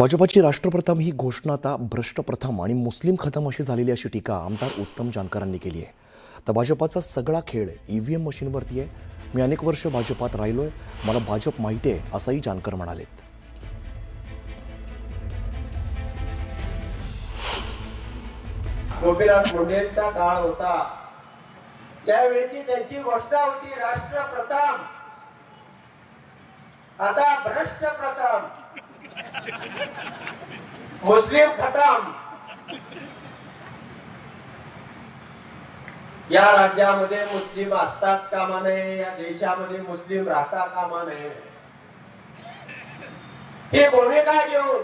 भाजपाची राष्ट्रप्रथम ही घोषणा आता भ्रष्टप्रथम आणि मुस्लिम खतम अशी झालेली अशी टीका आमदार उत्तम जानकरांनी केली आहे. तर भाजपाचा सगळा खेळ EVM मशीनवरती आहे. मी अनेक वर्ष भाजपात राहिलोय, मला भाजप माहिती आहे असंही जानकर म्हणालेत. गोपीनाथ मुंडेंचा काळ होता, त्यावेळेची त्यांची घोषणा होती राष्ट्रप्रथम. आता भ्रष्टप्रथम, मुस्लिम खतम. या राज्यामध्ये मुस्लिम असताच कामा नये, या देशामध्ये मुस्लिम राहता कामा नये. ही भूमिका घेऊन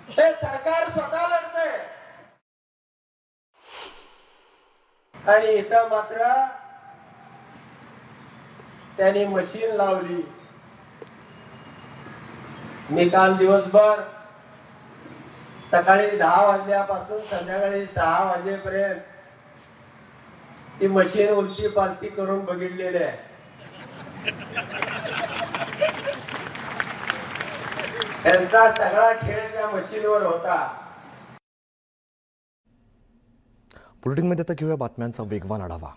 हे सरकार स्वतः लढतंय आणि इथं मात्र त्यांनी मशीन लावली. मी काल दिवसभर सकाळी 10 वाजल्यापासून संध्याकाळी 6 वाजेपर्यंत ती मशीन उलटी पालती करून बघितलेली आहे. त्यांचा सगळा खेळ त्या मशीनवर होता. बुलेटिनमध्ये आता घेऊया बातम्यांचा वेगवान आढावा.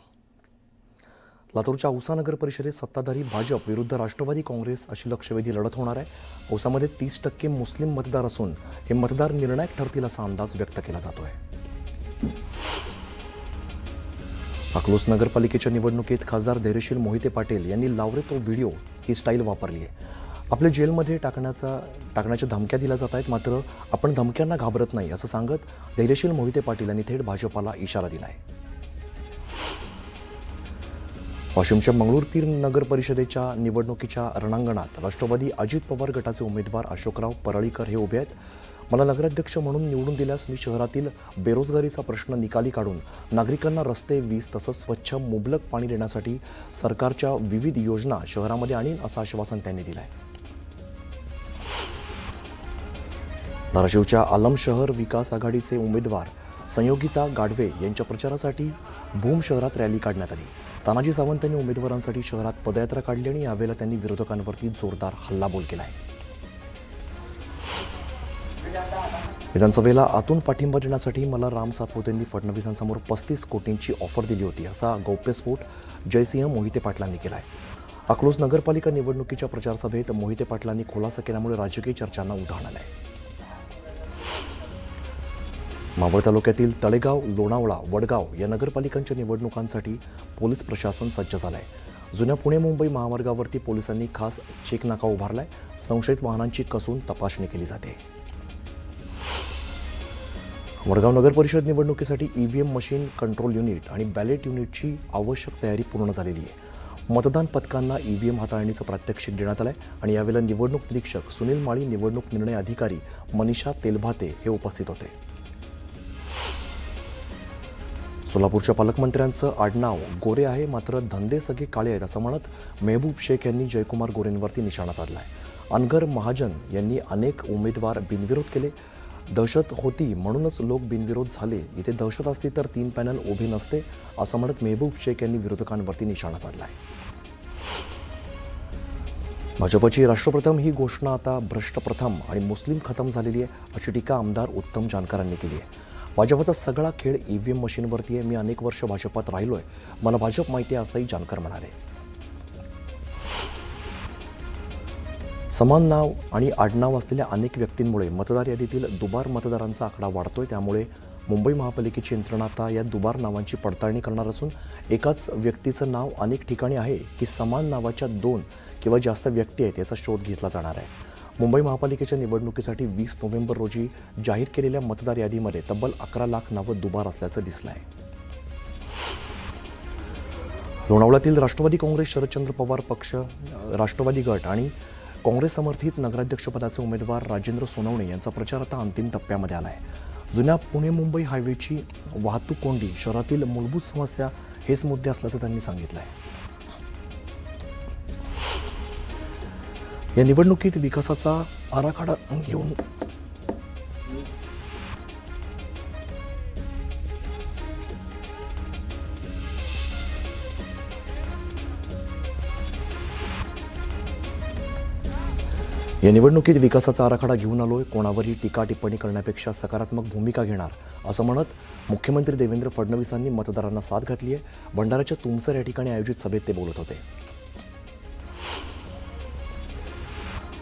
लातूरच्या औसा नगर परिषदेत सत्ताधारी भाजप विरुद्ध राष्ट्रवादी काँग्रेस अशी लक्षवेधी लढत होणार आहे. औसामध्ये 30% मुस्लिम मतदार असून हे मतदार निर्णायक ठरतील असा अंदाज व्यक्त केला जातोय. अकलूज नगरपालिकेच्या निवडणुकीत खासदार धैर्यशील मोहिते पाटील यांनी लावरे तो व्हिडिओ ही स्टाईल वापरली आहे. आपल्या जेलमध्ये टाकण्याच्या धमक्या दिल्या जात आहेत, मात्र आपण धमक्यांना घाबरत नाही असं सांगत धैर्यशील मोहिते पाटील यांनी थेट भाजपाला इशारा दिला आहे. वाशिमच्या मंगळूरपीर नगर परिषदेच्या निवडणुकीच्या रणांगणात राष्ट्रवादी अजित पवार गटाचे उमेदवार अशोकराव परळीकर हे उभे आहेत. मला नगराध्यक्ष म्हणून निवडून दिल्यास मी शहरातील बेरोजगारीचा प्रश्न निकाली काढून नागरिकांना रस्ते, वीज तसंच स्वच्छ मुबलक पाणी देण्यासाठी सरकारच्या विविध योजना शहरामध्ये आणीन असं आश्वासन त्यांनी दिलं आहे. धाराशिवच्या आलम शहर विकास आघाडीचे उमेदवार संयोगिता गाढवे यांच्या प्रचारासाठी भूम शहरात रॅली काढण्यात आली. तानाजी सावंत यांनी उमेदवारांसाठी शहरात पदयात्रा काढली आणि यावेळेला त्यांनी विरोधकांवरती जोरदार हल्लाबोल केला आहे. विधानसभेला आतून पाठिंबा देण्यासाठी मला राम सातपुतेंनी फडणवीसांसमोर 35 कोटींची ऑफर दिली होती असा गौप्यस्फोट जयसिंह मोहिते पाटलांनी केला आहे. अकलूज नगरपालिका निवडणुकीच्या प्रचारसभेत मोहिते पाटलांनी खुलासा केल्यामुळे राजकीय चर्चांना उधाण आलं आहे. मावळ तालुक्यातील तळेगाव, लोणावळा, वडगाव या नगरपालिकांच्या निवडणुकांसाठी पोलीस प्रशासन सज्ज झालं आहे. जुन्या पुणे-मुंबई महामार्गावरती पोलिसांनी खास चेक नाका उभारलाय. संशयित वाहनांची कसून तपासणी केली जाते. वडगाव नगर परिषद निवडणुकीसाठी EVM मशीन, कंट्रोल युनिट आणि बॅलेट युनिटची आवश्यक तयारी पूर्ण झालेली आहे. मतदान पथकांना EVM हाताळणीचं प्रात्यक्षिक देण्यात आलं आहे आणि यावेळेला निवडणूक निरीक्षक सुनील माळी, निवडणूक निर्णय अधिकारी मनीषा तेलभाते हे उपस्थित होते. सोलापूरच्या पालकमंत्र्यांचं आडनाव गोरे आहे, मात्र धंदे सगळे काळे आहेत असं म्हणत मेहबूब शेख यांनी जयकुमार गोरेंवरती निशाणा साधला आहे. अनगर महाजन यांनी अनेक उमेदवार बिनविरोध केले. दहशत होती म्हणूनच लोक बिनविरोध झाले. इथे दहशत असती तर 3 पॅनल उभे नसते असं म्हणत मेहबूब शेख यांनी विरोधकांवरती निशाणा साधला आहे. भाजपची राष्ट्रप्रथम ही घोषणा आता भ्रष्टप्रथम आणि मुस्लिम खतम झालेली आहे अशी टीका आमदार उत्तम जानकरांनी केली आहे. भाजपचा सगळा खेळ EVM मशीनवरती आहे. मी अनेक वर्ष भाजपात राहिलोय, मला भाजप माहिती आहे असंही जानकर म्हणाले. समान नाव आणि आडनाव असलेल्या अनेक व्यक्तींमुळे मतदार यादीतील दुबार मतदारांचा आकडा वाढतोय. त्यामुळे मुंबई महापालिकेची यंत्रणा आता या दुबार नावांची पडताळणी करणार असून एकाच व्यक्तीचं नाव अनेक ठिकाणी आहे की समान नावाच्या 2 किंवा जास्त व्यक्ती आहेत याचा शोध घेतला जाणार आहे. मुंबई महापालिकेच्या निवडणुकीसाठी 20 नोव्हेंबर रोजी जाहीर केलेल्या मतदार यादीमध्ये तब्बल 11 लाख नावं दुबार असल्याचं दिसलं आहे. लोणावळ्यातील राष्ट्रवादी काँग्रेस, शरदचंद्र पवार पक्ष, राष्ट्रवादी गट आणि काँग्रेस समर्थित नगराध्यक्षपदाचे उमेदवार राजेंद्र सोनवणे यांचा प्रचार आता अंतिम टप्प्यामध्ये आला आहे. जुन्या पुणे-मुंबई हायवेची वाहतूक कोंडी, शहरातील मूलभूत समस्या हेच मुद्दे असल्याचं त्यांनी सांगितलं आहे. या निवडणुकीत विकासाचा आराखडा घेऊन या निवडणुकीत विकासाचा आराखडा घेऊन आलोय, कोणावरही टीका टिप्पणी करण्यापेक्षा सकारात्मक भूमिका घेणार असं म्हणत मुख्यमंत्री देवेंद्र फडणवीसांनी मतदारांना साथ घातली आहे. भंडाऱ्याच्या तुमसर या ठिकाणी आयोजित सभेत ते बोलत होते.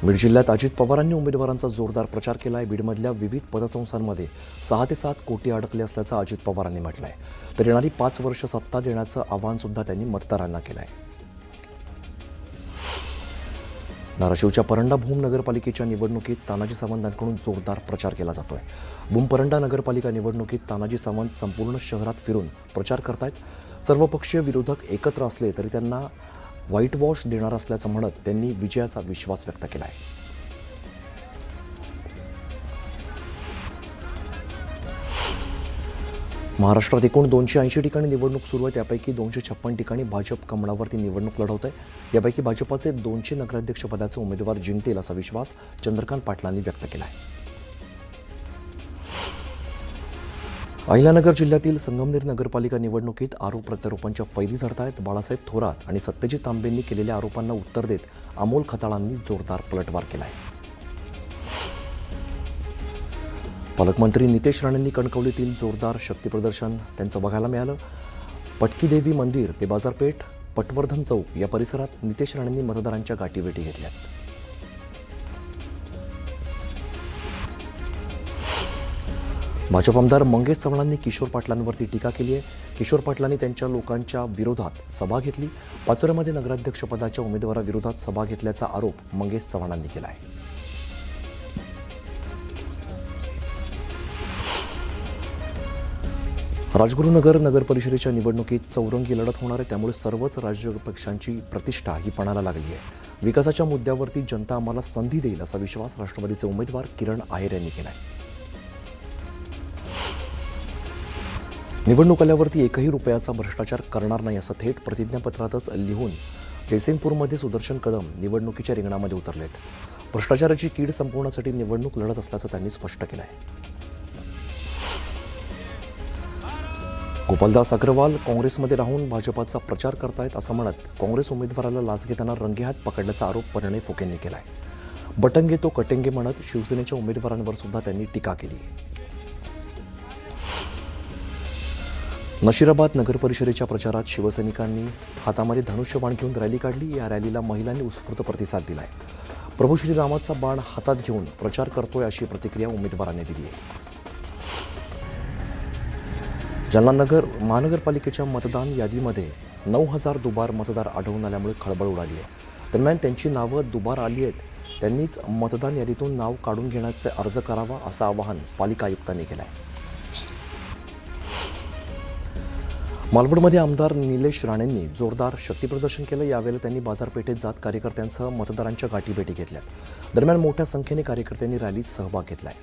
बीड जिल्ह्यात अजित पवारांनी उमेदवारांचा जोरदार प्रचार केला आहे. बीडमधल्या विविध पतसंस्थांमध्ये 6 ते 7 कोटी अडकले असल्याचं अजित पवारांनी म्हटलं आहे. तर येणारी 5 वर्ष सत्ता देण्याचं आवाहन सुद्धा त्यांनी मतदारांना केलं आहे. धाराशिवच्या परंडा भूम नगरपालिकेच्या निवडणुकीत तानाजी सावंतांकडून जोरदार प्रचार केला जातोय. भूम परंडा नगरपालिका निवडणुकीत तानाजी सावंत संपूर्ण शहरात फिरून प्रचार करतायत. सर्वपक्षीय विरोधक एकत्र असले तरी त्यांना व्हाईट वॉश देणार असल्याचं म्हणत त्यांनी विजयाचा विश्वास व्यक्त केला आहे. महाराष्ट्रात एकूण 280 ठिकाणी निवडणूक सुरू आहे. त्यापैकी 256 ठिकाणी भाजप कमळावरती निवडणूक लढवत आहे. यापैकी भाजपाचे 200 नगराध्यक्षपदाचे उमेदवार जिंकतील असा विश्वास चंद्रकांत पाटलांनी व्यक्त केला आहे. अहिल्यानगर जिल्ह्यातील संगमनेर नगरपालिका निवडणुकीत आरोप प्रत्यारोपांच्या फैरी झडत आहेत. बाळासाहेब थोरात आणि सत्यजित तांबेंनी केलेल्या आरोपांना उत्तर देत अमोल खताळांनी जोरदार पलटवार केला आहे. पालकमंत्री नितेश राणेंनी कणकवलीतील जोरदार शक्तीप्रदर्शन त्यांचं बघायला मिळालं. पटकी देवी मंदिर ते बाजारपेठ, पटवर्धन चौक या परिसरात नितेश राणेंनी मतदारांच्या गाठीभेटी घेतल्या. भाजप आमदार मंगेश चव्हाणांनी किशोर पाटलांवरती टीका केली आहे. किशोर पाटलांनी त्यांच्या लोकांच्या विरोधात सभा घेतली. पाचोऱ्यामध्ये नगराध्यक्षपदाच्या उमेदवाराविरोधात सभा घेतल्याचा आरोप मंगेश चव्हाणांनी केला आहे. राजगुरुनगर नगर परिषदेच्या निवडणुकीत चौरंगी लढत होणार आहे. त्यामुळे सर्वच राजकीय पक्षांची प्रतिष्ठा ही पणाला लागली आहे. विकासाच्या मुद्द्यावरती जनता आम्हाला संधी देईल असा विश्वास राष्ट्रवादीचे उमेदवार किरण आहेर यांनी केला आहे. निवडणूक आल्यावरती एकही रुपयाचा भ्रष्टाचार करणार नाही असं थेट प्रतिज्ञापत्रातच लिहून जयसिंगपूरमध्ये सुदर्शन कदम निवडणुकीच्या रिंगणामध्ये उतरलेत. भ्रष्टाचाराची कीड संपवण्यासाठी निवडणूक लढत असल्याचं त्यांनी स्पष्ट केलं आहे. गोपालदास अग्रवाल काँग्रेसमध्ये राहून भाजपाचा प्रचार करतायत असं म्हणत काँग्रेस उमेदवाराला लाच घेताना रंगेहात पकडल्याचा आरोप परिणय फुकेंनी केला आहे. बटंगे तो कटेंगे म्हणत शिवसेनेच्या उमेदवारांवर सुद्धा त्यांनी टीका केली. नशिराबाद नगर परिषदेच्या प्रचारात शिवसैनिकांनी हातामध्ये धनुष्यबाण घेऊन रॅली काढली. या रॅलीला महिलांनी उत्स्फूर्त प्रतिसाद दिला आहे. प्रभू श्रीरामाचा बाण हातात घेऊन प्रचार करतोय अशी प्रतिक्रिया उमेदवारांनी दिली आहे. जालना नगर महानगरपालिकेच्या मतदान यादीमध्ये 9,000 दुबार मतदार आढळून आल्यामुळे खळबळ उडाली आहे. दरम्यान त्यांची नावं दुबार आली आहेत, त्यांनीच मतदान यादीतून नाव काढून घेण्याचे अर्ज करावा असं आवाहन पालिका आयुक्तांनी केलं आहे. मालवणमध्ये आमदार निलेश राणेंनी जोरदार शक्तीप्रदर्शन केलं. यावेळेला त्यांनी बाजारपेठेत जात कार्यकर्त्यांसह मतदारांच्या गाठीभेटी घेतल्या. दरम्यान मोठ्या संख्येने कार्यकर्त्यांनी रॅलीत सहभाग घेतलाय.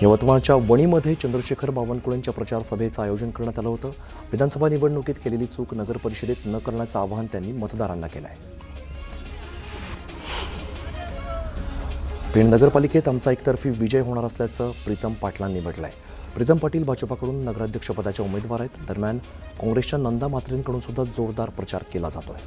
यवतमाळच्या वणीमध्ये चंद्रशेखर बावनकुळेंच्या प्रचार सभेचं आयोजन करण्यात आलं होतं. विधानसभा निवडणुकीत केलेली चूक नगर परिषदेत न करण्याचं आवाहन त्यांनी मतदारांना केलं आहे. पेण नगरपालिकेत आमचा एकतर्फी विजय होणार असल्याचं प्रीतम पाटलांनी म्हटलं आहे. प्रीतम पाटील भाजपाकडून नगराध्यक्षपदाच्या उमेदवार आहेत. दरम्यान काँग्रेसच्या नंदा म्हात्रेंकडून सुद्धा जोरदार प्रचार केला जातोय.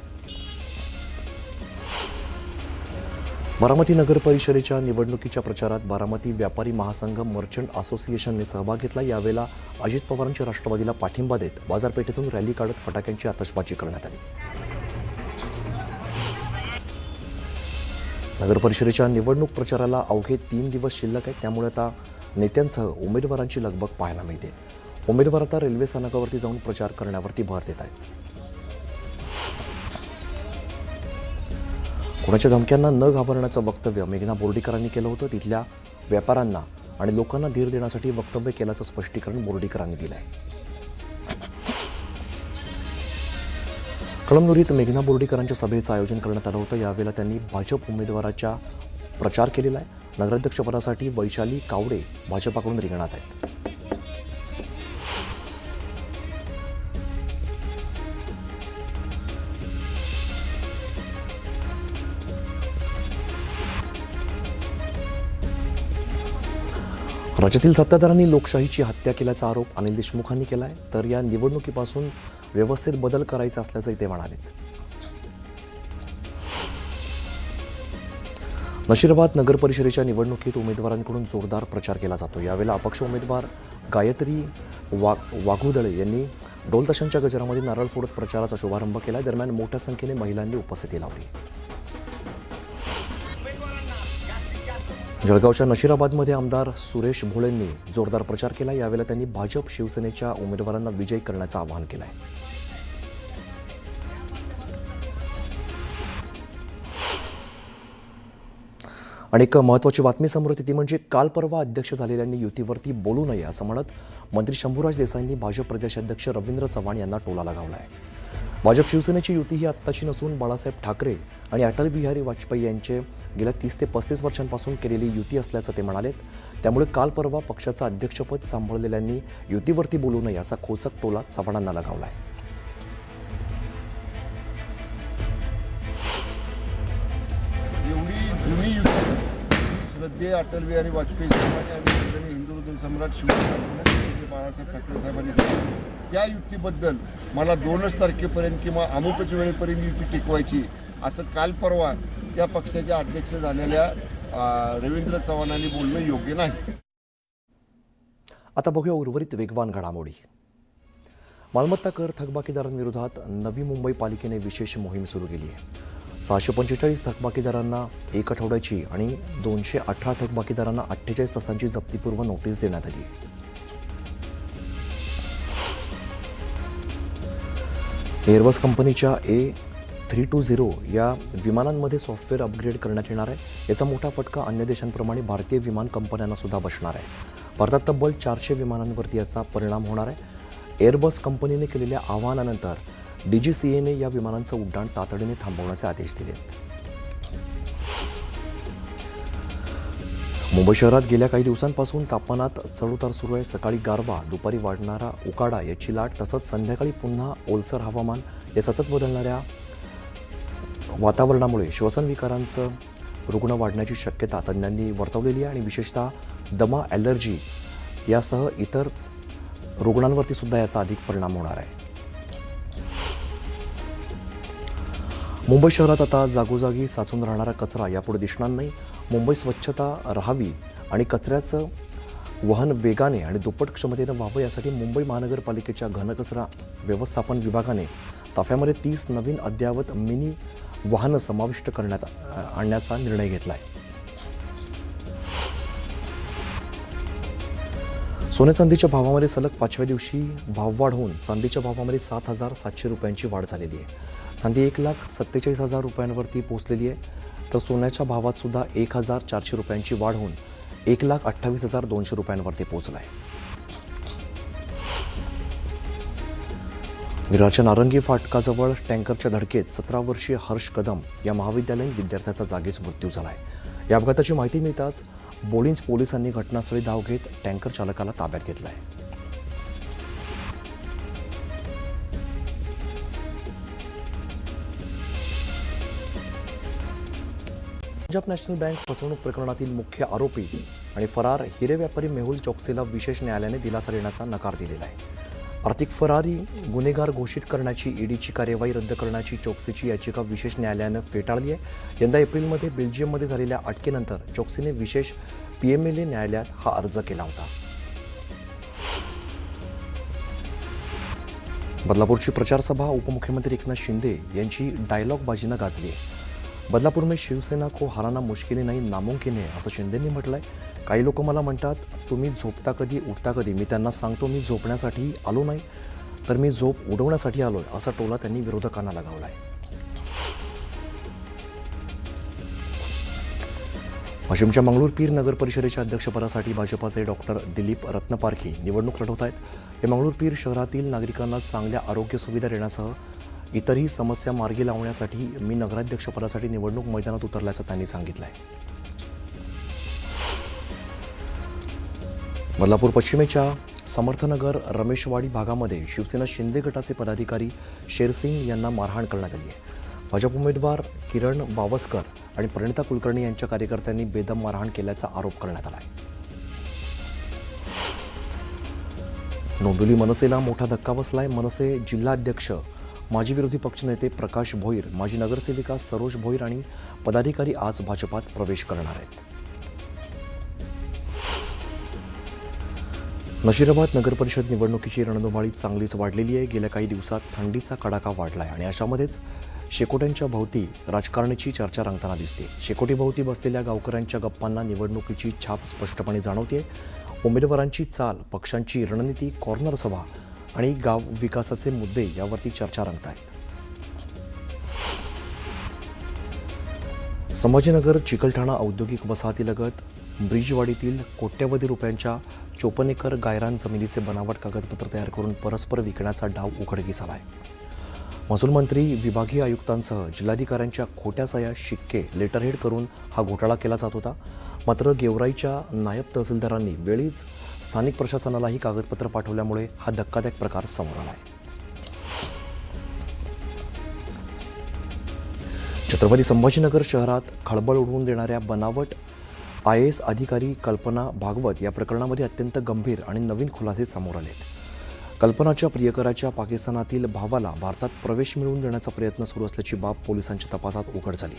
बारामती नगर परिषदेच्या निवडणुकीच्या प्रचारात बारामती व्यापारी महासंघ मर्चंट असोसिएशनने सहभाग घेतला. यावेळेला अजित पवारांच्या राष्ट्रवादीला पाठिंबा देत बाजारपेठेतून रॅली काढत फटाक्यांची आतषबाजी करण्यात आली. नगर परिषदेच्या निवडणूक प्रचाराला अवघे 3 दिवस शिल्लक आहेत. त्यामुळे आता नेत्यांसह उमेदवारांची लगबग पाहायला मिळते. उमेदवार आता रेल्वे स्थानकावरती जाऊन प्रचार करण्यावरती भर देत आहेत. कोणाच्या धमक्यांना न घाबरण्याचं वक्तव्य मेघना बोर्डीकरांनी केलं होतं. तिथल्या व्यापाऱ्यांना आणि लोकांना धीर देण्यासाठी वक्तव्य केल्याचं स्पष्टीकरण बोर्डीकरांनी दिलं आहे. कळमनुरीत मेघना बोर्डीकरांच्या सभेचं आयोजन करण्यात आलं होतं. यावेळेला त्यांनी भाजप उमेदवाराच्या प्रचार केलेला आहे. नगराध्यक्षपदासाठी वैशाली कावडे भाजपाकडून रिंगणात आहेत. राज्यातील सत्ताधाऱ्यांनी लोकशाहीची हत्या केल्याचा आरोप अनिल देशमुखांनी केला आहे. तर या निवडणुकीपासून व्यवस्थेत बदल करायचा असल्याचंही ते म्हणाले. नशिराबाद नगर परिषदेच्या निवडणुकीत उमेदवारांकडून जोरदार प्रचार केला जातो. यावेळेला अपक्ष उमेदवार गायत्री वाघुदळे यांनी ढोलताशांच्या गजरामध्ये नारळ फोडत प्रचाराचा शुभारंभ केला. दरम्यान मोठ्या संख्येने महिलांनी उपस्थिती लावली. जळगावच्या नशिराबादमध्ये आमदार सुरेश भोळेंनी जोरदार प्रचार केला. यावेळेला त्यांनी भाजप शिवसेनेच्या उमेदवारांना विजयी करण्याचं आवाहन केलं आहे. आणि एक महत्त्वाची बातमी समोर येते ती म्हणजे काल परवा अध्यक्ष झालेल्यांनी युतीवरती बोलू नये असं म्हणत मंत्री शंभूराज देसाईंनी भाजप प्रदेशाध्यक्ष रवींद्र चव्हाण यांना टोला लगावला आहे. भाजप शिवसेनेची युती ही आत्ताची नसून बाळासाहेब ठाकरे आणि अटल बिहारी वाजपेयी यांचे गेल्या 30 ते 35 वर्षांपासून केलेली युती असल्याचं ते म्हणालेत. त्यामुळे काल परवा पक्षाचं अध्यक्षपद सांभाळलेल्यांनी युतीवरती बोलू नये असा खोचक टोला चव्हाणांना लगावला आहे. एवढी जुनी युती श्रद्धेय अटल बिहारी वाजपेयी साहेबांनी आणि हिंदू सम्राट शिवसेना बाळासाहेब ठाकरे साहेबांनी केली. त्या युतीबद्दल मला 2 तारखेपर्यंत किंवा अमुकच वेळेपर्यंत युती टिकवायची असं काल परवा त्या पक्षाचे अध्यक्ष झालेल्या रवींद्र चव्हाणांनी बोलणं योग्य नाही. आता बघूया उर्वरित वेगवान घडामोडी. मालमत्ता कर थकबाकीदारांविरोधात नवी मुंबई पालिकेने विशेष मोहीम सुरू केली आहे. 645 थकबाकीदारांना 1 आठवड्याची आणि 218 थकबाकीदारांना 48 तासांची जप्तीपूर्व नोटीस देण्यात आली. एअरबस कंपनीच्या A320 या विमानांमध्ये सॉफ्टवेअर अपग्रेड करण्यात येणार आहे. याचा मोठा फटका अन्य देशांप्रमाणे भारतीय विमान कंपन्यांना सुद्धा बसणार आहे. भारतात तब्बल 400 विमानांवरती याचा परिणाम होणार आहे. एअरबस कंपनीने केलेल्या आवाहनानंतर DGCAने या विमानांचं उड्डाण तातडीने थांबवण्याचे आदेश दिले. मुंबई शहरात गेल्या काही दिवसांपासून तापमानात चढउतार सुरू आहे. सकाळी गारवा, दुपारी वाढणारा उकाडा याची लाट तसंच संध्याकाळी पुन्हा ओलसर हवामान या सतत बदलणाऱ्या वातावरणामुळे श्वसन विकारांचं रुग्ण वाढण्याची शक्यता तज्ज्ञांनी वर्तवलेली आहे आणि विशेषतः दमा, ॲलर्जी यासह इतर रुग्णांवरती सुद्धा याचा अधिक परिणाम होणार आहे. मुंबई शहरात आता जागोजागी साचून राहणारा कचरा यापुढे दिसणार नाही. मुंबई स्वच्छता राहावी आणि कचऱ्याचं वहन वेगाने आणि दुप्पट क्षमतेनं व्हावं यासाठी मुंबई महानगरपालिकेच्या घनकचरा व्यवस्थापन विभागाने ताफ्यामध्ये 30 नवीन अद्ययावत मिनी वाहनं समाविष्ट आणण्याचा निर्णय घेतला आहे. सोने चांदीच्या भावामध्ये सलग 5व्या दिवशी भाववाढ होऊन चांदीच्या भावामध्ये 7,700 रुपयांची वाढ झालेली आहे. चांदी 1,47,000 रुपयांवरती पोहोचलेली आहे. तर सोन्याच्या भावात सुद्धा 1,400 रुपयांची वाढ होऊन 1,28,200 रुपयांवरती पोहोचला आहे. विरारच्या नारंगी फाटकाजवळ टँकरच्या धडकेत 17 वर्षीय हर्ष कदम या महाविद्यालयीन विद्यार्थ्याचा जागीच मृत्यू झाला आहे. या अपघाताची माहिती मिळताच बोळिंज पोलिसांनी घटनास्थळी धाव घेत टँकर चालकाला ताब्यात घेतला आहे. पंजाब नॅशनल बँक फसवणूक प्रकरणातील मुख्य आरोपी आणि फरार हिरे व्यापारी मेहुल चोक्सीला विशेष न्यायालयाने दिलासा देण्याचा नकार दिलेला आहे. आर्थिक फरारी गुन्हेगार घोषित करण्याची ईडीची कार्यवाही रद्द करण्याची चोक्सीची याचिका विशेष न्यायालयानं फेटाळली आहे. यंदा एप्रिलमध्ये बेल्जियममध्ये झालेल्या अटकेनंतर चोक्सीने विशेष PMLA न्यायालयात हा अर्ज केला होता. बदलापूरची प्रचारसभा उपमुख्यमंत्री एकनाथ शिंदे यांची डायलॉगबाजीनं गाजली आहे. बदलापूर में शिवसेना को हराना मुश्किल नहीं नामुमकिन है असं शिंदेंनी म्हटलंय. काही लोक मला म्हणतात तुम्ही झोपता कधी उठता कधी. मी त्यांना सांगतो मी झोपण्यासाठी आलो नाही तर मी झोप उडवण्यासाठी आलोय असा टोला त्यांनी विरोधकांना लगावलाय. वाशिमच्या मंगळूरपीर नगर परिषदेच्या अध्यक्षपदासाठी भाजपाचे डॉक्टर दिलीप रत्नपारखी निवडणूक लढवत आहेत. हे मंगळूरपीर शहरातील नागरिकांना चांगल्या आरोग्य सुविधा देण्यासह इतरही समस्या मार्गी लावण्यासाठी मी नगराध्यक्षपदासाठी निवडणूक मैदानात उतरल्याचं त्यांनी सांगितलं आहे. बदलापूर पश्चिमेच्या समर्थनगर रमेशवाडी भागामध्ये शिवसेना शिंदे गटाचे पदाधिकारी शेरसिंग यांना मारहाण करण्यात आली आहे. भाजप उमेदवार किरण बावस्कर आणि प्रणिता कुलकर्णी यांच्या कार्यकर्त्यांनी बेदम मारहाण केल्याचा आरोप करण्यात आला आहे. डोंबिवली मनसेला मोठा धक्का बसलाय. मनसे जिल्हाध्यक्ष माजी विरोधी पक्षनेते प्रकाश भोईर, माजी नगरसेविका सरोज भोईर आणि पदाधिकारी आज भाजपात प्रवेश करणार आहेत. नशिराबाद नगरपरिषद निवडणुकीची रणधुमाळी चांगलीच वाढलेली आहे. गेल्या काही दिवसात थंडीचा कडाका वाढलाय आणि अशामध्येच शेकोट्यांच्या भोवती राजकारणाची चर्चा रंगताना दिसते. शेकोटीभोवती बसलेल्या गावकऱ्यांच्या गप्पांना निवडणुकीची छाप स्पष्टपणे जाणवते. उमेदवारांची चाल, पक्षांची रणनीती, कॉर्नर सभा आणि गाव विकासाचे मुद्दे यावरती चर्चा रंगत आहेत. संभाजीनगर चिकलठाणा औद्योगिक वसाहतीलगत ब्रिजवाडीतील कोट्यवधी रुपयांच्या 54 एकर गायरान जमिनीचे बनावट कागदपत्र तयार करून परस्पर विकण्याचा डाव उघडकीस आला आहे. महसूल मंत्री, विभागीय आयुक्तांसह जिल्हाधिकाऱ्यांच्या खोट्या सह्या, शिक्के, लेटरहेड करून हा घोटाळा केला जात होता. मात्र गेवराईच्या नायब तहसीलदारांनी वेळीच स्थानिक प्रशासनालाही कागदपत्र पाठवल्यामुळे हा धक्कादायक प्रकार समोर आला आहे. छत्रपती संभाजीनगर शहरात खळबळ उडवून देणाऱ्या बनावट IAS अधिकारी कल्पना भागवत या प्रकरणामध्ये अत्यंत गंभीर आणि नवीन खुलासे समोर आलेत. कल्पनाच्या प्रियकराच्या पाकिस्तानातील भावाला भारतात प्रवेश मिळवून देण्याचा प्रयत्न सुरू असल्याची बाब पोलिसांच्या तपासात उघड झाली.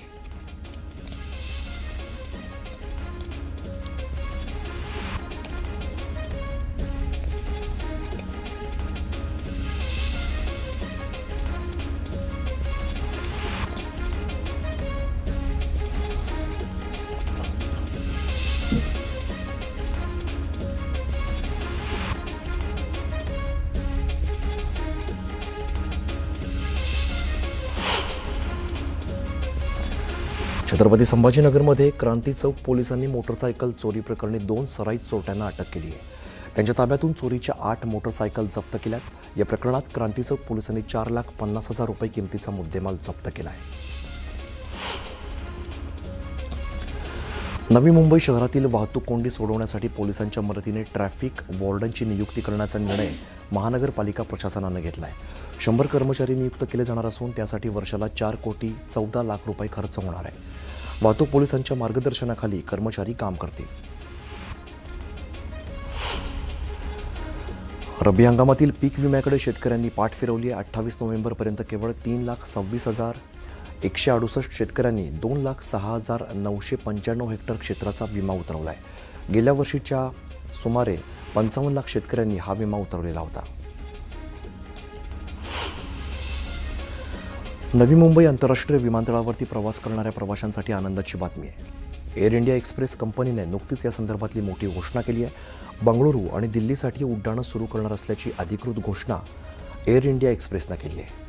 छत्रपती संभाजीनगरमध्ये क्रांती चौक पोलिसांनी मोटरसायकल चोरी प्रकरणी 2 सराईत चोरट्यांना अटक केली आहे. त्यांच्या ताब्यातून चोरीच्या 8 मोटरसायकल जप्त केल्यात. या प्रकरणात क्रांती चौक पोलिसांनी 4,50,000 रुपये किमतीचा मुद्देमाल जप्त केला आहे. नवी मुंबई शहरातील वाहतूक कोंडी सोडवण्यासाठी पोलिसांच्या मदतीने ट्रॅफिक वॉर्डनची नियुक्ती करण्याचा निर्णय महानगरपालिका प्रशासनानं घेतला आहे. 100 कर्मचारी नियुक्त केले जाणार असून त्यासाठी वर्षाला 4,14,00,000 रुपये खर्च होणार आहे. वाहतूक पोलिसांच्या मार्गदर्शनाखाली कर्मचारी काम करतील. रब्बी हंगामातील पीक विम्याकडे शेतकऱ्यांनी पाठ फिरवली आहे. 28 नोव्हेंबरपर्यंत केवळ 3,26,168 शेतकऱ्यांनी 2,06,995 हेक्टर क्षेत्राचा विमा उतरवला आहे. गेल्या वर्षीच्या सुमारे 55 लाख शेतकऱ्यांनी हा विमा उतरवलेला होता. नवी मुंबई आंतरराष्ट्रीय विमानतळावरती प्रवास करणाऱ्या प्रवाशांसाठी आनंदाची बातमी आहे. एअर इंडिया एक्सप्रेस कंपनीने नुकतीच या संदर्भातली मोठी घोषणा केली आहे. बंगळुरू आणि दिल्लीसाठी उड्डाणं सुरू करणार असल्याची अधिकृत घोषणा एअर इंडिया एक्सप्रेसनं केली आहे.